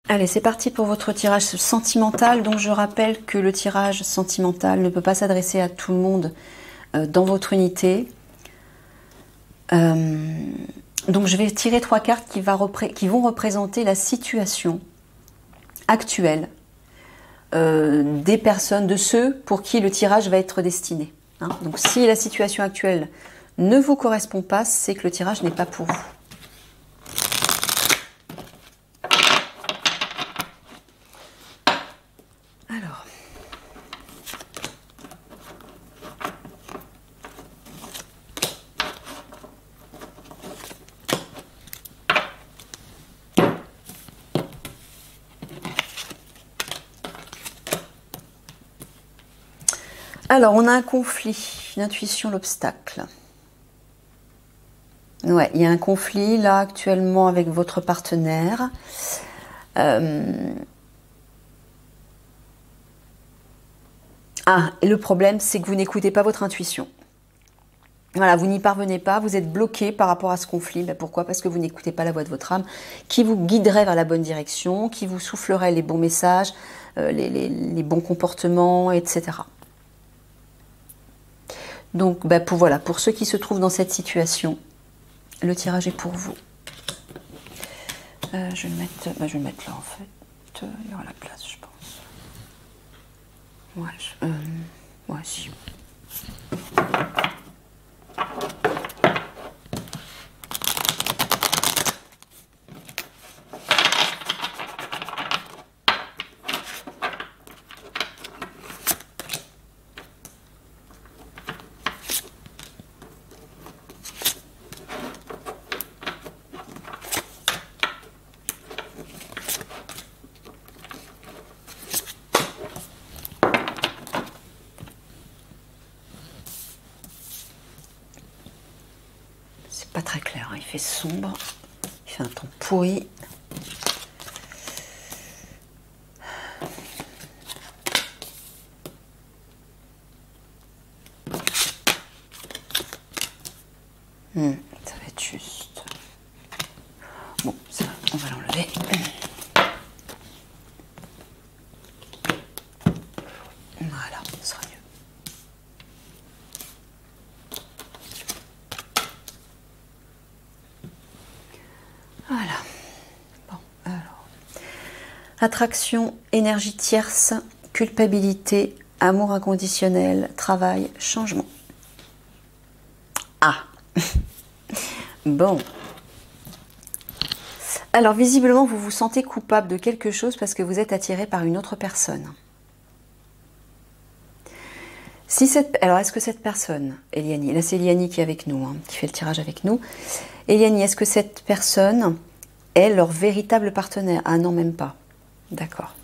Allez, c'est parti pour votre tirage sentimental. Donc, je rappelle que le tirage sentimental ne peut pas s'adresser à tout le monde dans votre unité. Donc, je vais tirer 3 cartes qui vont représenter la situation actuelle des personnes, de ceux pour qui le tirage va être destiné. Hein. Donc, si la situation actuelle ne vous correspond pas, c'est que le tirage n'est pas pour vous. Alors, on a un conflit, l'intuition, l'obstacle. Ouais, il y a un conflit là actuellement avec votre partenaire. Et le problème, c'est que vous n'écoutez pas votre intuition. Voilà, vous n'y parvenez pas, vous êtes bloqué par rapport à ce conflit. Ben pourquoi? Parce que vous n'écoutez pas la voix de votre âme, qui vous guiderait vers la bonne direction, qui vous soufflerait les bons messages, les bons comportements, etc. Donc, ben voilà, pour ceux qui se trouvent dans cette situation, le tirage est pour vous. Je vais le mettre là en fait. Il y aura la place, je pense. Ouais, si. Pas très clair, hein. Il fait sombre, il fait un temps pourri. Ça va être juste. Bon, ça, on va l'enlever. Voilà, ça sera mieux. Voilà. Bon, alors. Attraction, énergie tierce, culpabilité, amour inconditionnel, travail, changement. Ah. Bon. Alors, visiblement, vous vous sentez coupable de quelque chose parce que vous êtes attiré par une autre personne. Alors, est-ce que cette personne, Eliani, là c'est Eliani qui est avec nous, hein, qui fait le tirage avec nous. Eliani, est-ce que cette personne est leur véritable partenaire? Ah non, même pas. D'accord.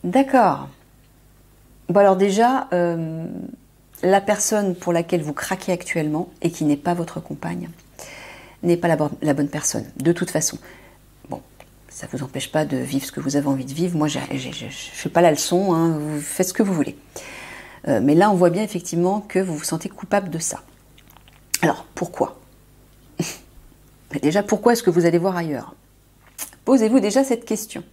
D'accord. Bon alors déjà, la personne pour laquelle vous craquez actuellement et qui n'est pas votre compagne n'est pas la bonne personne, de toute façon. Bon, ça ne vous empêche pas de vivre ce que vous avez envie de vivre. Moi, je ne fais pas la leçon, hein, vous faites ce que vous voulez. Mais là, on voit bien effectivement que vous vous sentez coupable de ça. Alors, pourquoi? Déjà, pourquoi est-ce que vous allez voir ailleurs? Posez-vous déjà cette question.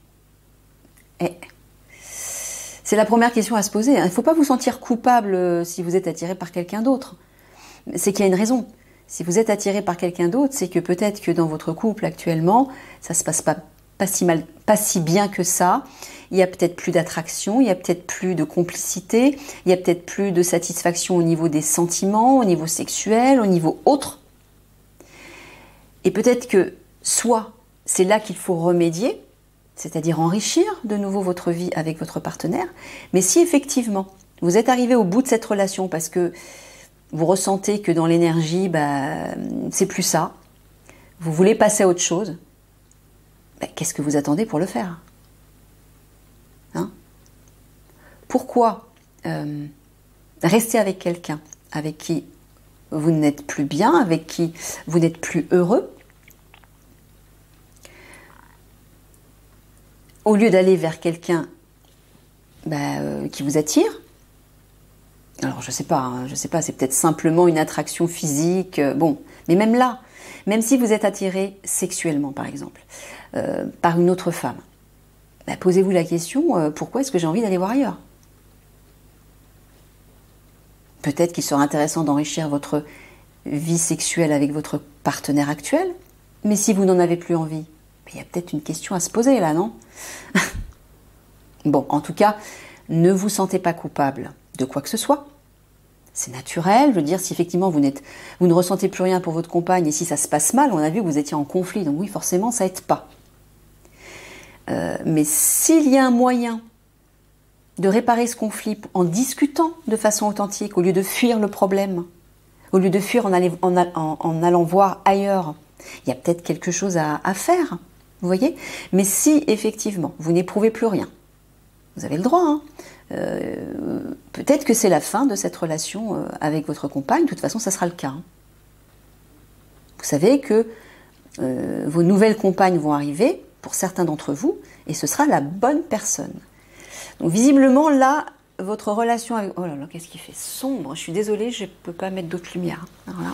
C'est la première question à se poser. Il ne faut pas vous sentir coupable si vous êtes attiré par quelqu'un d'autre. C'est qu'il y a une raison. Si vous êtes attiré par quelqu'un d'autre, c'est que peut-être que dans votre couple actuellement, ça ne se passe pas si bien que ça. Il y a peut-être plus d'attraction, il y a peut-être plus de complicité, il y a peut-être plus de satisfaction au niveau des sentiments, au niveau sexuel, au niveau autre. Et peut-être que soit c'est là qu'il faut remédier, c'est-à-dire enrichir de nouveau votre vie avec votre partenaire, mais si effectivement vous êtes arrivé au bout de cette relation parce que vous ressentez que dans l'énergie, c'est plus ça, vous voulez passer à autre chose, qu'est-ce que vous attendez pour le faire? Hein? Pourquoi rester avec quelqu'un avec qui vous n'êtes plus bien, avec qui vous n'êtes plus heureux, au lieu d'aller vers quelqu'un qui vous attire? Alors je sais pas, c'est peut-être simplement une attraction physique, bon, mais même là, Même si vous êtes attiré sexuellement, par exemple, par une autre femme, bah, posez-vous la question, pourquoi est-ce que j'ai envie d'aller voir ailleurs? Peut-être qu'il sera intéressant d'enrichir votre vie sexuelle avec votre partenaire actuel, mais si vous n'en avez plus envie, il y a peut-être une question à se poser là, non? Bon, en tout cas, ne vous sentez pas coupable de quoi que ce soit. C'est naturel, je veux dire, si effectivement vous ne ressentez plus rien pour votre compagne et si ça se passe mal, on a vu que vous étiez en conflit, donc oui, forcément, ça aide pas. Mais s'il y a un moyen de réparer ce conflit en discutant de façon authentique, au lieu de fuir le problème, au lieu de fuir en allant voir ailleurs, il y a peut-être quelque chose à faire, vous voyez? Mais si effectivement vous n'éprouvez plus rien, vous avez le droit, hein, peut-être que c'est la fin de cette relation avec votre compagne, de toute façon ça sera le cas. Hein. Vous savez que vos nouvelles compagnes vont arriver, pour certains d'entre vous, et ce sera la bonne personne. Donc visiblement là, votre relation avec... Oh là là, qu'est-ce qu'il fait sombre, je suis désolée, je ne peux pas mettre d'autre lumière. Voilà.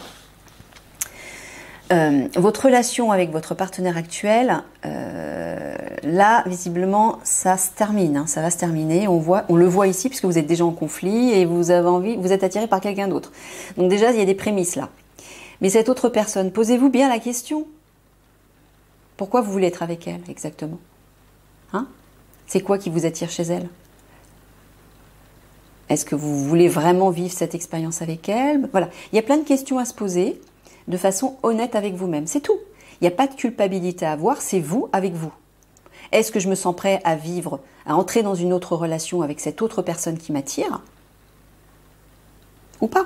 Votre relation avec votre partenaire actuel, là, visiblement, ça se termine, hein, ça va se terminer. On le voit ici, puisque vous êtes déjà en conflit et vous êtes attiré par quelqu'un d'autre. Donc déjà, il y a des prémices là. Mais cette autre personne, posez-vous bien la question. Pourquoi vous voulez être avec elle, exactement? Hein? C'est quoi qui vous attire chez elle? Est-ce que vous voulez vraiment vivre cette expérience avec elle? Voilà, il y a plein de questions à se poser de façon honnête avec vous-même, c'est tout. Il n'y a pas de culpabilité à avoir, c'est vous avec vous. Est-ce que je me sens prêt à vivre, à entrer dans une autre relation avec cette autre personne qui m'attire? Ou pas?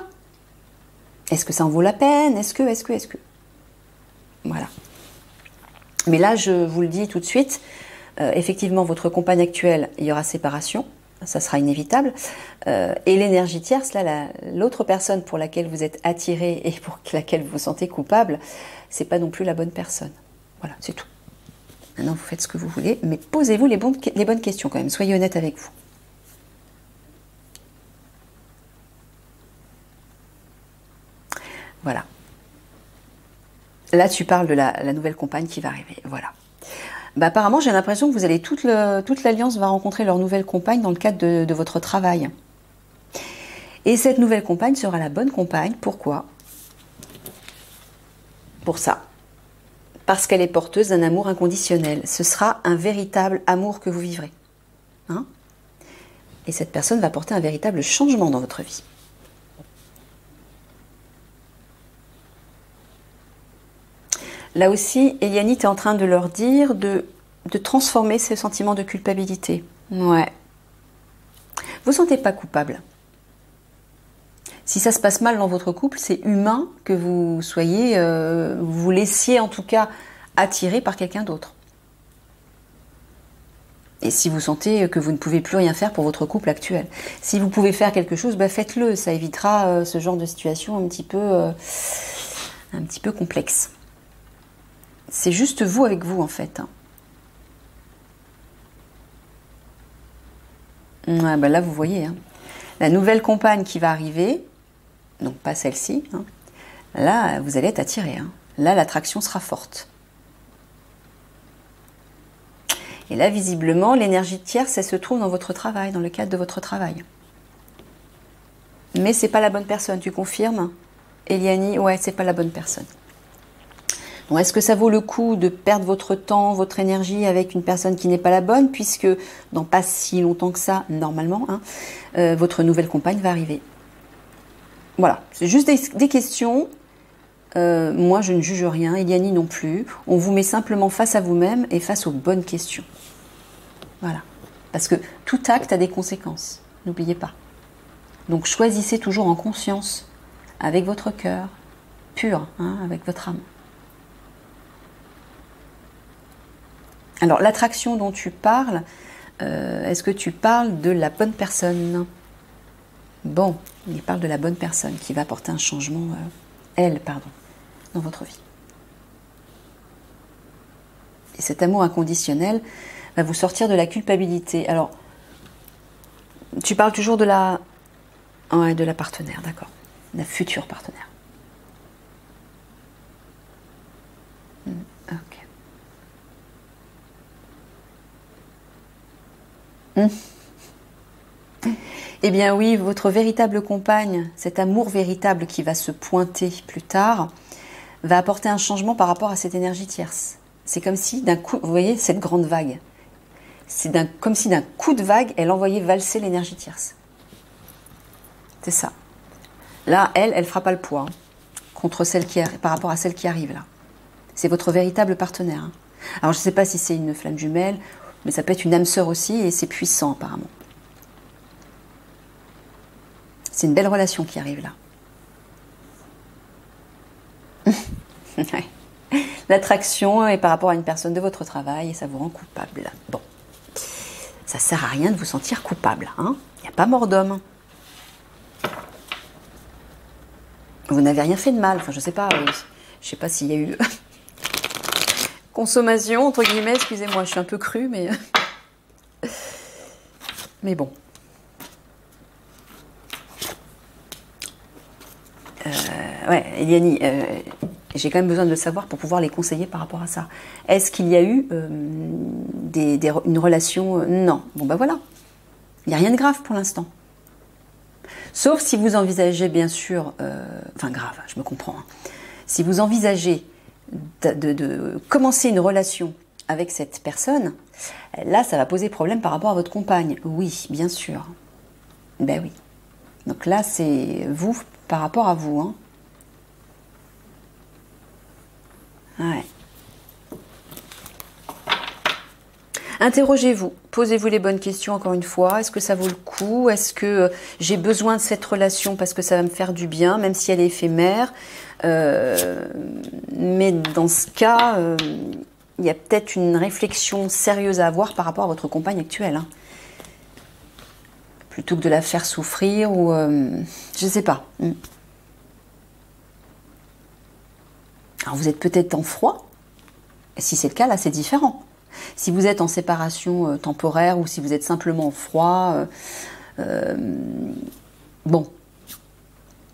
Est-ce que ça en vaut la peine? Est-ce que... Voilà. Mais là, je vous le dis tout de suite, effectivement, votre compagne actuelle, il y aura séparation, ça sera inévitable. Et l'énergie tierce, là, l'autre personne pour laquelle vous êtes attiré et pour laquelle vous vous sentez coupable, c'est pas non plus la bonne personne. Voilà, c'est tout. Maintenant, vous faites ce que vous voulez, mais posez-vous les bonnes questions quand même. Soyez honnête avec vous. Voilà. Là, tu parles de la nouvelle compagne qui va arriver. Voilà. Bah, apparemment, j'ai l'impression que vous allez toute l'alliance va rencontrer leur nouvelle compagne dans le cadre de votre travail. Et cette nouvelle compagne sera la bonne compagne. Pourquoi? Pour ça. Parce qu'elle est porteuse d'un amour inconditionnel. Ce sera un véritable amour que vous vivrez. Hein? Et cette personne va porter un véritable changement dans votre vie. Là aussi, Elianite est en train de leur dire de transformer ces sentiments de culpabilité. Ouais. Vous ne vous sentez pas coupable. Si ça se passe mal dans votre couple, c'est humain que vous soyez, vous laissiez en tout cas attirer par quelqu'un d'autre. Et si vous sentez que vous ne pouvez plus rien faire pour votre couple actuel. Si vous pouvez faire quelque chose, bah faites-le. Ça évitera ce genre de situation un petit peu complexe. C'est juste vous avec vous, en fait. Ouais, bah là, vous voyez. Hein. La nouvelle compagne qui va arriver, donc pas celle-ci, hein, là, vous allez être attiré. Hein. Là, l'attraction sera forte. Et là, visiblement, l'énergie tierce, elle se trouve dans votre travail, dans le cadre de votre travail. Mais c'est pas la bonne personne, tu confirmes, Eliani? Ouais, c'est pas la bonne personne. Bon, est-ce que ça vaut le coup de perdre votre temps, votre énergie avec une personne qui n'est pas la bonne, puisque dans pas si longtemps que ça, normalement, hein, votre nouvelle compagne va arriver. Voilà, c'est juste des questions. Moi, je ne juge rien, Eliani non plus. On vous met simplement face à vous-même et face aux bonnes questions. Voilà. Parce que tout acte a des conséquences, n'oubliez pas. Donc choisissez toujours en conscience, avec votre cœur, pur, hein, avec votre âme. Alors, l'attraction dont tu parles, est-ce que tu parles de la bonne personne? Bon, il parle de la bonne personne qui va apporter un changement, dans votre vie. Et cet amour inconditionnel va vous sortir de la culpabilité. Alors, tu parles toujours de la partenaire, d'accord, la future partenaire. Ok. Eh bien oui, votre véritable compagne, cet amour véritable qui va se pointer plus tard, va apporter un changement par rapport à cette énergie tierce. C'est comme si d'un coup, vous voyez cette grande vague, c'est comme si d'un coup de vague, elle envoyait valser l'énergie tierce. C'est ça. Là, elle fera pas le poids contre celle par rapport à celle qui arrive là. C'est votre véritable partenaire. Alors je ne sais pas si c'est une flamme jumelle, mais ça peut être une âme sœur aussi et c'est puissant apparemment. C'est une belle relation qui arrive là. Ouais. L'attraction est par rapport à une personne de votre travail et ça vous rend coupable. Bon, ça sert à rien de vous sentir coupable. Il n'y a pas mort d'homme. Vous n'avez rien fait de mal. Enfin, je sais pas s'il y a eu consommation entre guillemets. Excusez-moi, je suis un peu crue, mais bon. Ouais, Eliani, j'ai quand même besoin de le savoir pour pouvoir les conseiller par rapport à ça. Est-ce qu'il y a eu une relation Non. Bon, bah voilà. Il n'y a rien de grave pour l'instant. Sauf si vous envisagez, bien sûr... enfin, grave, je me comprends. Si vous envisagez de commencer une relation avec cette personne, là, ça va poser problème par rapport à votre compagne. Oui, bien sûr. Ben oui. Donc là, c'est vous par rapport à vous. Ouais. Interrogez-vous, posez-vous les bonnes questions encore une fois. Est-ce que ça vaut le coup? Est-ce que j'ai besoin de cette relation parce que ça va me faire du bien, même si elle est éphémère? Mais dans ce cas, il y a peut-être une réflexion sérieuse à avoir par rapport à votre compagne actuelle. Plutôt que de la faire souffrir ou... je ne sais pas. Alors vous êtes peut-être en froid. Et si c'est le cas, là, c'est différent. Si vous êtes en séparation temporaire ou si vous êtes simplement en froid, bon,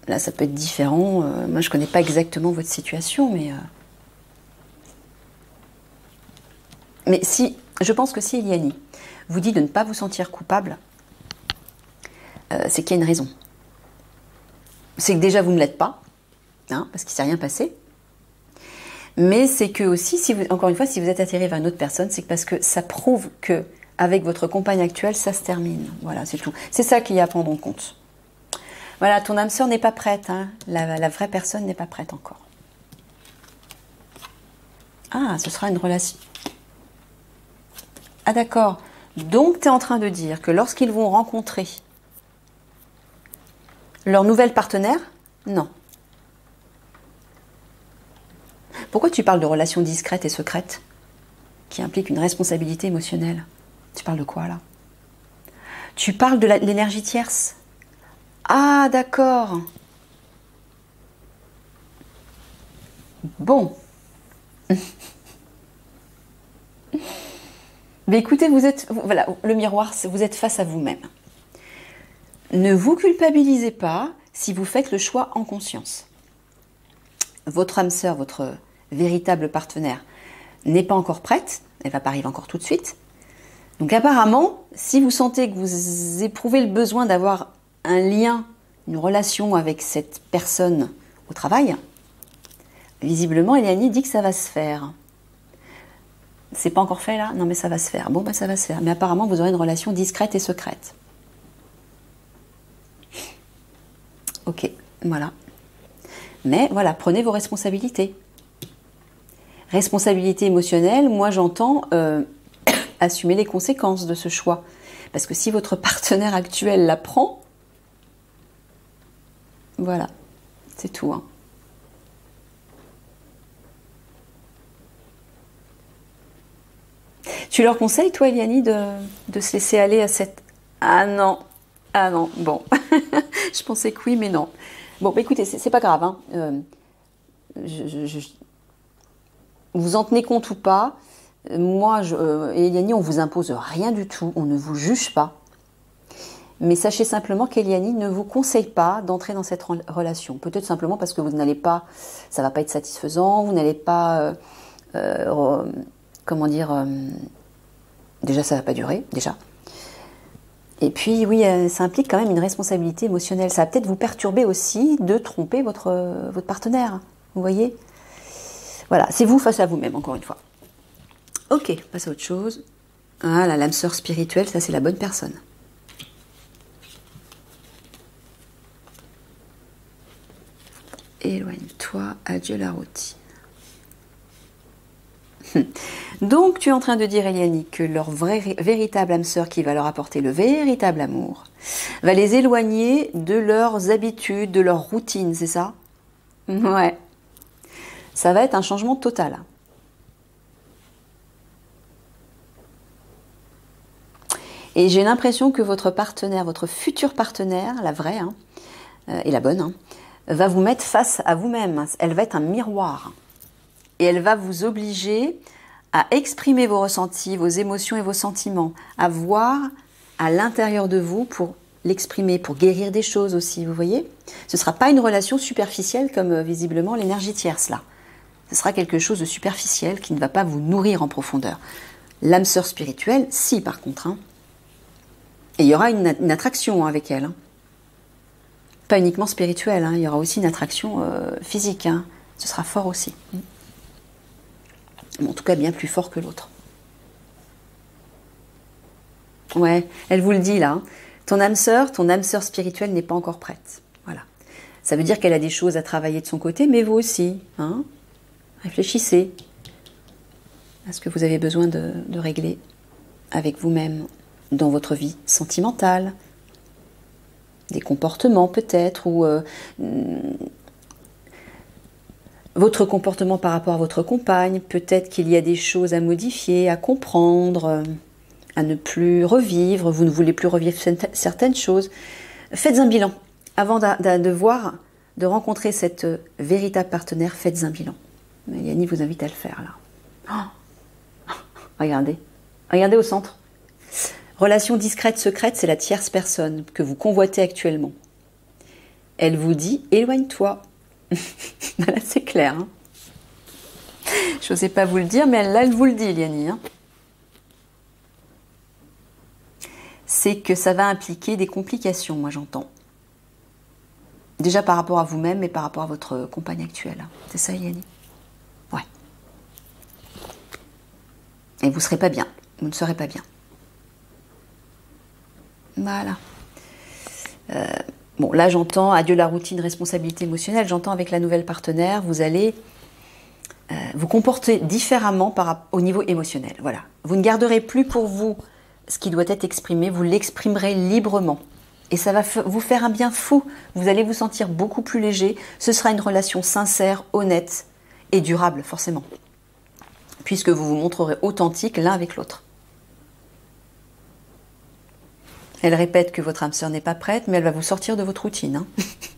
là, ça peut être différent. Moi, je ne connais pas exactement votre situation, mais si, je pense que si Eliani vous dit de ne pas vous sentir coupable, c'est qu'il y a une raison. C'est que déjà, vous ne l'êtes pas, parce qu'il ne s'est rien passé. Mais c'est que aussi, encore une fois, si vous êtes attiré vers une autre personne, c'est parce que ça prouve que avec votre compagne actuelle, ça se termine. Voilà, c'est tout. C'est ça qu'il y a à prendre en compte. Voilà, ton âme sœur n'est pas prête. La vraie personne n'est pas prête encore. Ah, ce sera une relation. Ah d'accord. Donc, tu es en train de dire que lorsqu'ils vont rencontrer leur nouvel partenaire, non. Pourquoi tu parles de relations discrètes et secrètes qui impliquent une responsabilité émotionnelle? Tu parles de quoi là? Tu parles de l'énergie tierce. Ah d'accord. Bon. Mais écoutez, voilà, le miroir, vous êtes face à vous-même. Ne vous culpabilisez pas si vous faites le choix en conscience. Votre âme sœur, votre véritable partenaire, n'est pas encore prête. Elle ne va pas arriver encore tout de suite. Donc apparemment, si vous sentez que vous éprouvez le besoin d'avoir un lien, une relation avec cette personne au travail, visiblement, Eliani dit que ça va se faire. C'est pas encore fait là? Non mais ça va se faire. Bon, bah ça va se faire. Mais apparemment, vous aurez une relation discrète et secrète. Ok, voilà. Mais voilà, prenez vos responsabilités. Responsabilité émotionnelle, moi j'entends assumer les conséquences de ce choix. Parce que si votre partenaire actuel la prend, voilà, c'est tout. Tu leur conseilles, toi, Eliani, de se laisser aller à cette... Ah non, bon. Je pensais que oui, mais non. Bon, bah, écoutez, c'est pas grave. Vous en tenez compte ou pas, moi et Eliani, on vous impose rien du tout, on ne vous juge pas. Mais sachez simplement qu'Eliani ne vous conseille pas d'entrer dans cette relation. Peut-être simplement parce que vous n'allez pas, ça va pas être satisfaisant, vous n'allez pas comment dire, déjà ça va pas durer, déjà. Et puis oui, ça implique quand même une responsabilité émotionnelle. Ça va peut-être vous perturber aussi de tromper votre partenaire. Vous voyez? Voilà, c'est vous face à vous-même, encore une fois. Ok, passe à autre chose. Ah, l'âme sœur spirituelle, ça c'est la bonne personne. Éloigne-toi, adieu la routine. Donc, tu es en train de dire, Eliane, que leur véritable âme sœur qui va leur apporter le véritable amour va les éloigner de leurs habitudes, de leur routine, c'est ça? Ouais. Ça va être un changement total. Et j'ai l'impression que votre partenaire, votre futur partenaire, la vraie, hein, et la bonne, hein, va vous mettre face à vous-même. Elle va être un miroir. Et elle va vous obliger à exprimer vos ressentis, vos émotions et vos sentiments, à voir à l'intérieur de vous pour l'exprimer, pour guérir des choses aussi, vous voyez? Ce ne sera pas une relation superficielle comme visiblement l'énergie tierce là. Ce sera quelque chose de superficiel qui ne va pas vous nourrir en profondeur. L'âme sœur spirituelle, si par contre. Hein. Et il y aura une attraction avec elle. Hein. Pas uniquement spirituelle, hein. Il y aura aussi une attraction physique. Hein. Ce sera fort aussi. En tout cas, bien plus fort que l'autre. Ouais, elle vous le dit là. Hein. Ton âme sœur spirituelle n'est pas encore prête. Voilà. Ça veut dire qu'elle a des choses à travailler de son côté, mais vous aussi. Hein. Réfléchissez à ce que vous avez besoin de régler avec vous-même dans votre vie sentimentale. Des comportements peut-être, ou votre comportement par rapport à votre compagne. Peut-être qu'il y a des choses à modifier, à comprendre, à ne plus revivre. Vous ne voulez plus revivre certaines choses. Faites un bilan. Avant de rencontrer cette véritable partenaire, faites un bilan. Yanni vous invite à le faire là. Oh, regardez. Regardez au centre. Relation discrète, secrète, c'est la tierce personne que vous convoitez actuellement. Elle vous dit, éloigne-toi. Là, c'est clair. Hein. Je n'osais pas vous le dire, mais là, elle vous le dit, Liani. Hein. C'est que ça va impliquer des complications, moi j'entends. Déjà par rapport à vous-même, mais par rapport à votre compagne actuelle. C'est ça, Liani? Ouais. Et vous ne serez pas bien. Vous ne serez pas bien. Voilà. Bon, là j'entends adieu la routine, responsabilité émotionnelle. J'entends avec la nouvelle partenaire, vous allez vous comporter différemment au niveau émotionnel. Voilà. Vous ne garderez plus pour vous ce qui doit être exprimé, vous l'exprimerez librement. Et ça va vous faire un bien fou. Vous allez vous sentir beaucoup plus léger. Ce sera une relation sincère, honnête et durable, forcément. Puisque vous vous montrerez authentique l'un avec l'autre. Elle répète que votre âme sœur n'est pas prête, mais elle va vous sortir de votre routine. Hein.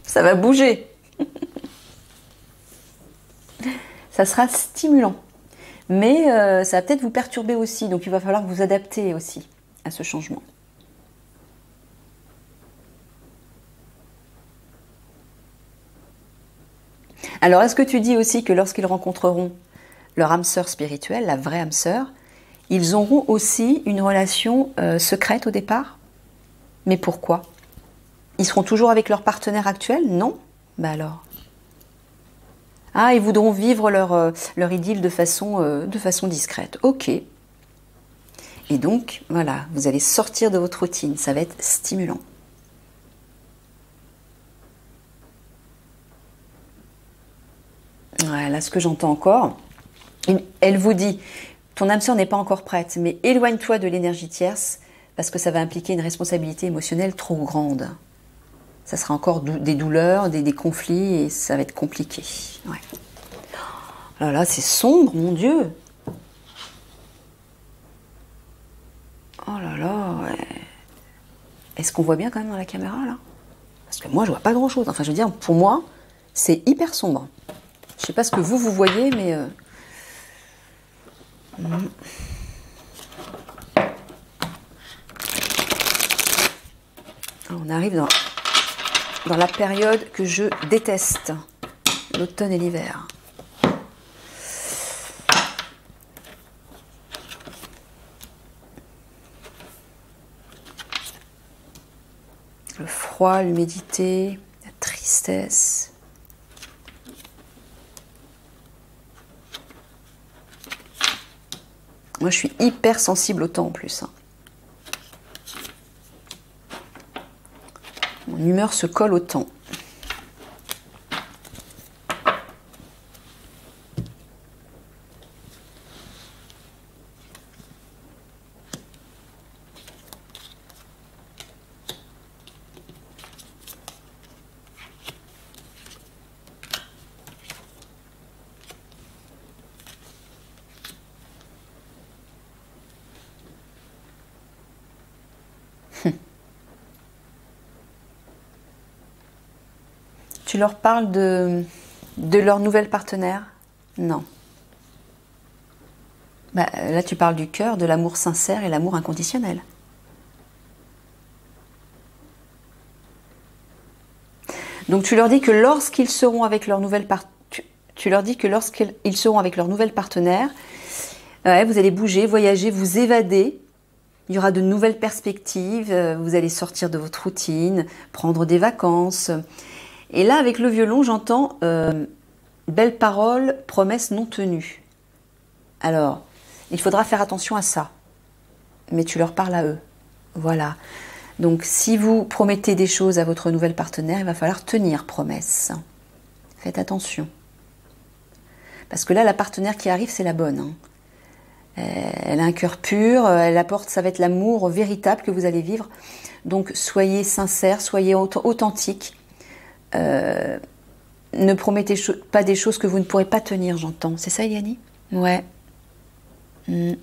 Ça va bouger. Ça sera stimulant. Mais ça va peut-être vous perturber aussi. Donc il va falloir vous adapter aussi à ce changement. Alors, est-ce que tu dis aussi que lorsqu'ils rencontreront leur âme sœur spirituelle, la vraie âme sœur, ils auront aussi une relation secrète au départ? Mais pourquoi? Ils seront toujours avec leur partenaire actuel? Non? Ben alors. Ah, ils voudront vivre leur idylle de façon discrète. Ok. Et donc, voilà, vous allez sortir de votre routine. Ça va être stimulant. Voilà ce que j'entends encore. Elle vous dit, ton âme sœur n'est pas encore prête, mais éloigne-toi de l'énergie tierce parce que ça va impliquer une responsabilité émotionnelle trop grande. Ça sera encore des douleurs, des conflits et ça va être compliqué. Ouais. Alors là, c'est sombre, mon Dieu. Oh là là, ouais. Est-ce qu'on voit bien quand même dans la caméra là? Parce que moi, je vois pas grand-chose. Enfin, je veux dire, pour moi, c'est hyper sombre. Je sais pas ce que vous voyez, mais... On arrive dans la période que je déteste, l'automne et l'hiver. froid, l'humidité, la tristesse. Moi, je suis hyper sensible au temps en plus. Hein. Mon humeur se colle au temps. Tu leur parles de leur nouvelle partenaire? Non. Bah, là, tu parles du cœur, de l'amour sincère et l'amour inconditionnel. Donc tu leur dis que lorsqu'ils seront avec leur nouvelle partenaire, vous allez bouger, voyager, vous évader. Il y aura de nouvelles perspectives, vous allez sortir de votre routine, prendre des vacances. Et là, avec le violon, j'entends belles paroles, promesses non tenues. Alors, il faudra faire attention à ça. Mais tu leur parles à eux. Voilà. Donc, si vous promettez des choses à votre nouvelle partenaire, il va falloir tenir promesse. Faites attention. Parce que là, la partenaire qui arrive, c'est la bonne. Hein. Elle a un cœur pur, elle apporte, ça va être l'amour véritable que vous allez vivre. Donc, soyez sincères, soyez authentiques. Ne promettez pas des choses que vous ne pourrez pas tenir, j'entends. C'est ça, Yanni? Ouais. Vous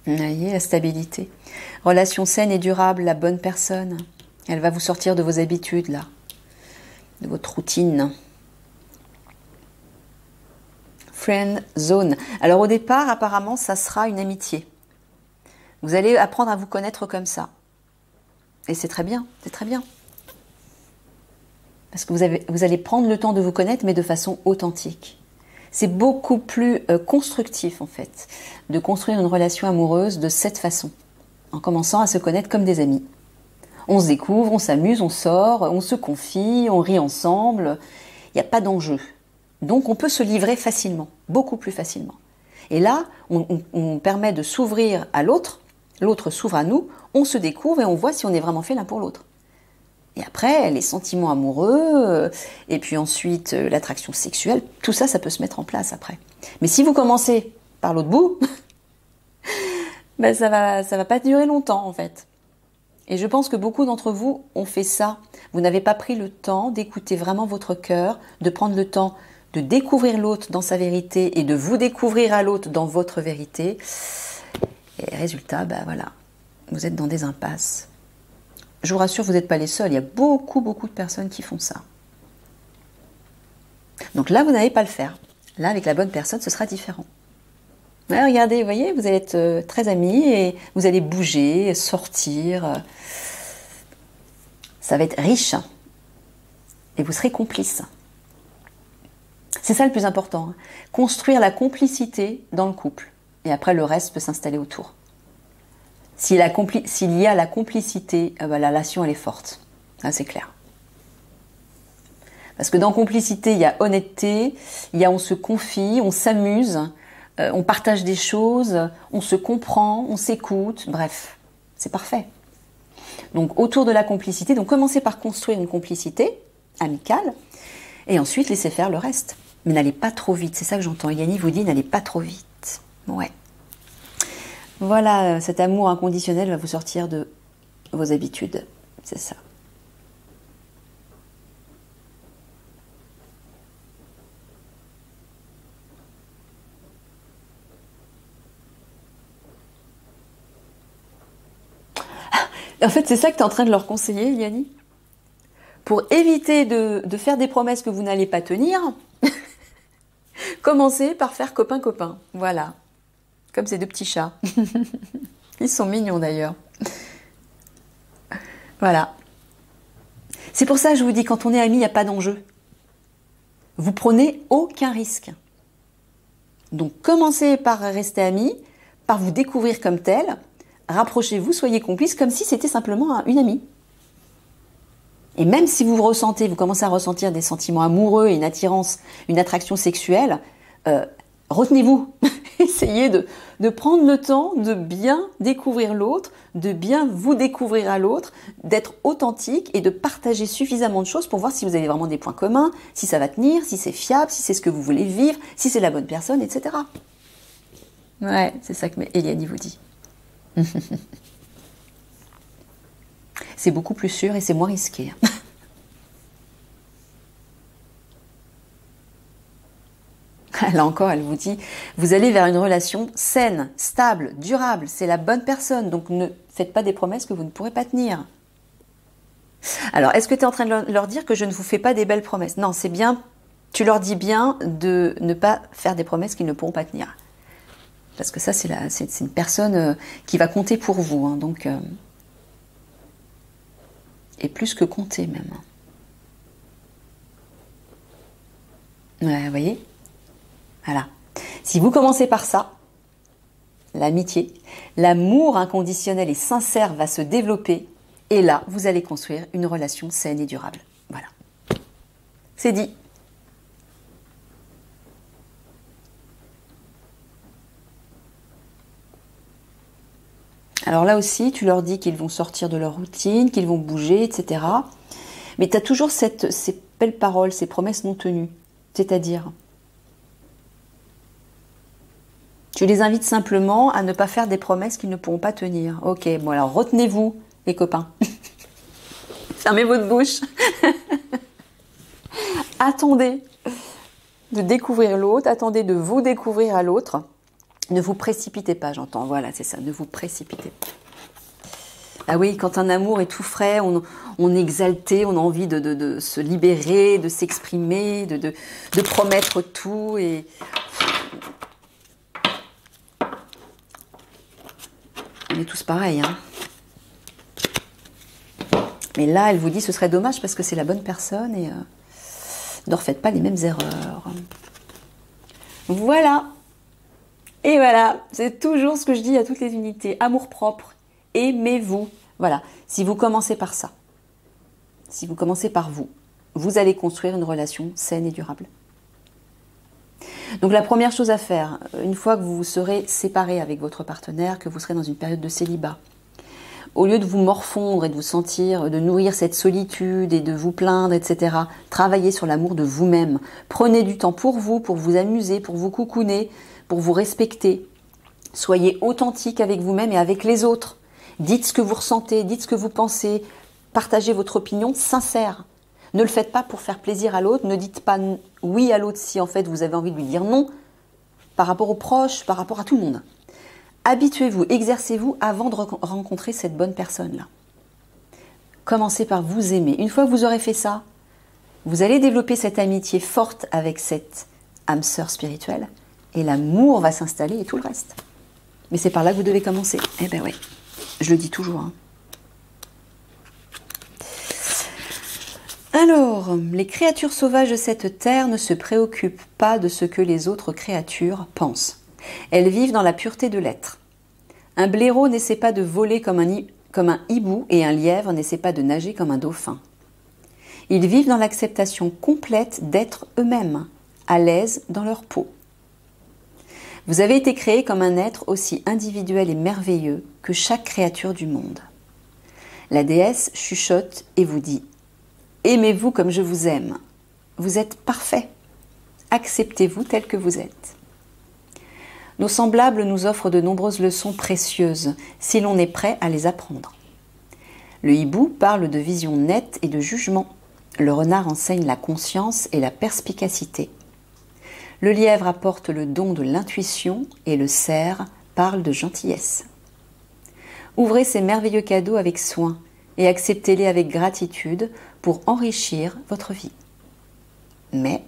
voyez, la stabilité. Relation saine et durable, la bonne personne. Elle va vous sortir de vos habitudes, là. De votre routine. Friend zone. Alors au départ, apparemment, ça sera une amitié. Vous allez apprendre à vous connaître comme ça. Et c'est très bien, c'est très bien. Parce que vous allez prendre le temps de vous connaître, mais de façon authentique. C'est beaucoup plus constructif, en fait, de construire une relation amoureuse de cette façon, en commençant à se connaître comme des amis. On se découvre, on s'amuse, on sort, on se confie, on rit ensemble. Il n'y a pas d'enjeu. Donc on peut se livrer facilement, beaucoup plus facilement. Et là, on permet de s'ouvrir à l'autre, l'autre s'ouvre à nous, on se découvre et on voit si on est vraiment fait l'un pour l'autre. Et après, les sentiments amoureux, et puis ensuite l'attraction sexuelle, tout ça, ça peut se mettre en place après. Mais si vous commencez par l'autre bout, ben ça va pas durer longtemps en fait. Et je pense que beaucoup d'entre vous ont fait ça. Vous n'avez pas pris le temps d'écouter vraiment votre cœur, de prendre le temps de découvrir l'autre dans sa vérité et de vous découvrir à l'autre dans votre vérité. Et résultat, ben voilà, vous êtes dans des impasses. Je vous rassure, vous n'êtes pas les seuls. Il y a beaucoup, beaucoup de personnes qui font ça. Donc là, vous n'allez pas le faire. Là, avec la bonne personne, ce sera différent. Ouais, regardez, vous voyez, vous allez être très amis et vous allez bouger, sortir. Ça va être riche. Et vous serez complices. C'est ça le plus important. Construire la complicité dans le couple. Et après, le reste peut s'installer autour. S'il y a la complicité, la relation, elle est forte. Là, c'est clair. Parce que dans complicité, il y a honnêteté, il y a on se confie, on s'amuse, on partage des choses, on se comprend, on s'écoute, bref, c'est parfait. Donc autour de la complicité, donc commencez par construire une complicité amicale, et ensuite laissez faire le reste. Mais n'allez pas trop vite, c'est ça que j'entends. Yanni vous dit, n'allez pas trop vite. Ouais. Voilà, cet amour inconditionnel va vous sortir de vos habitudes, c'est ça. En fait, c'est ça que tu es en train de leur conseiller, Yanni. Pour éviter de faire des promesses que vous n'allez pas tenir, commencez par faire copain-copain. Voilà. Comme ces deux petits chats. Ils sont mignons d'ailleurs. Voilà. C'est pour ça que je vous dis, quand on est amis, il n'y a pas d'enjeu. Vous prenez aucun risque. Donc commencez par rester amis, par vous découvrir comme tel, rapprochez-vous, soyez complices comme si c'était simplement une amie. Et même si vous commencez à ressentir des sentiments amoureux et une attirance, une attraction sexuelle, retenez-vous. Essayez de prendre le temps de bien découvrir l'autre, de bien vous découvrir à l'autre, d'être authentique et de partager suffisamment de choses pour voir si vous avez vraiment des points communs, si ça va tenir, si c'est fiable, si c'est ce que vous voulez vivre, si c'est la bonne personne, etc. Ouais, c'est ça que Eliane vous dit. C'est beaucoup plus sûr et c'est moins risqué. Là encore, elle vous dit, vous allez vers une relation saine, stable, durable. C'est la bonne personne, donc ne faites pas des promesses que vous ne pourrez pas tenir. Alors, est-ce que tu es en train de leur dire que je ne vous fais pas des belles promesses? Non, c'est bien, tu leur dis bien de ne pas faire des promesses qu'ils ne pourront pas tenir. Parce que ça, c'est une personne qui va compter pour vous. Hein, donc, et plus que compter même. Ouais, vous voyez? Voilà. Si vous commencez par ça, l'amitié, l'amour inconditionnel et sincère va se développer et là, vous allez construire une relation saine et durable. Voilà. C'est dit. Alors là aussi, tu leur dis qu'ils vont sortir de leur routine, qu'ils vont bouger, etc. Mais tu as toujours ces belles paroles, ces promesses non tenues. C'est-à-dire, tu les invites simplement à ne pas faire des promesses qu'ils ne pourront pas tenir. Ok, bon alors retenez-vous, les copains. Fermez votre bouche. Attendez de découvrir l'autre, attendez de vous découvrir à l'autre. Ne vous précipitez pas, j'entends. Voilà, c'est ça, ne vous précipitez pas. Ah oui, quand un amour est tout frais, on est exalté, on a envie de se libérer, de s'exprimer, de promettre tout et... On est tous pareils, hein. Mais là, elle vous dit ce serait dommage parce que c'est la bonne personne et ne refaites pas les mêmes erreurs. Voilà. Et voilà, c'est toujours ce que je dis à toutes les unités. Amour-propre, aimez-vous. Voilà, si vous commencez par ça, si vous commencez par vous, vous allez construire une relation saine et durable. Donc la première chose à faire, une fois que vous vous serez séparé avec votre partenaire, que vous serez dans une période de célibat, au lieu de vous morfondre et de vous sentir, de nourrir cette solitude et de vous plaindre, etc., travaillez sur l'amour de vous-même. Prenez du temps pour vous amuser, pour vous coucouner, pour vous respecter. Soyez authentique avec vous-même et avec les autres. Dites ce que vous ressentez, dites ce que vous pensez, partagez votre opinion sincère. Ne le faites pas pour faire plaisir à l'autre, ne dites pas oui à l'autre si en fait vous avez envie de lui dire non, par rapport aux proches, par rapport à tout le monde. Habituez-vous, exercez-vous avant de rencontrer cette bonne personne-là. Commencez par vous aimer. Une fois que vous aurez fait ça, vous allez développer cette amitié forte avec cette âme sœur spirituelle et l'amour va s'installer et tout le reste. Mais c'est par là que vous devez commencer. Eh ben oui, je le dis toujours, hein. Alors, les créatures sauvages de cette terre ne se préoccupent pas de ce que les autres créatures pensent. Elles vivent dans la pureté de l'être. Un blaireau n'essaie pas de voler comme un hibou et un lièvre n'essaie pas de nager comme un dauphin. Ils vivent dans l'acceptation complète d'être eux-mêmes, à l'aise dans leur peau. Vous avez été créé comme un être aussi individuel et merveilleux que chaque créature du monde. La déesse chuchote et vous dit « Aimez-vous comme je vous aime. Vous êtes parfait. Acceptez-vous tel que vous êtes. » Nos semblables nous offrent de nombreuses leçons précieuses si l'on est prêt à les apprendre. Le hibou parle de vision nette et de jugement. Le renard enseigne la conscience et la perspicacité. Le lièvre apporte le don de l'intuition et le cerf parle de gentillesse. Ouvrez ces merveilleux cadeaux avec soin et acceptez-les avec gratitude pour enrichir votre vie. Mais,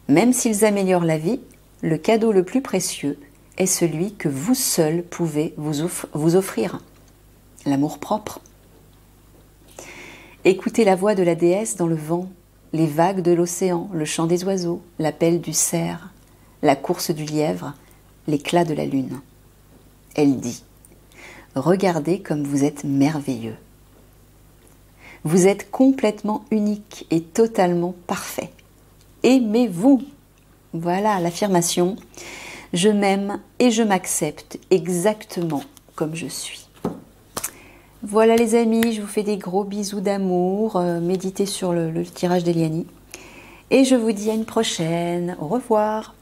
même s'ils améliorent la vie, le cadeau le plus précieux est celui que vous seul pouvez vous offrir, l'amour-propre. Écoutez la voix de la déesse dans le vent, les vagues de l'océan, le chant des oiseaux, l'appel du cerf. la course du lièvre, l'éclat de la lune. Elle dit « Regardez comme vous êtes merveilleux. Vous êtes complètement unique et totalement parfait. Aimez-vous » Voilà l'affirmation. Je m'aime et je m'accepte exactement comme je suis. Voilà les amis, je vous fais des gros bisous d'amour. Méditez sur le tirage d'Eliani. Et je vous dis à une prochaine. Au revoir.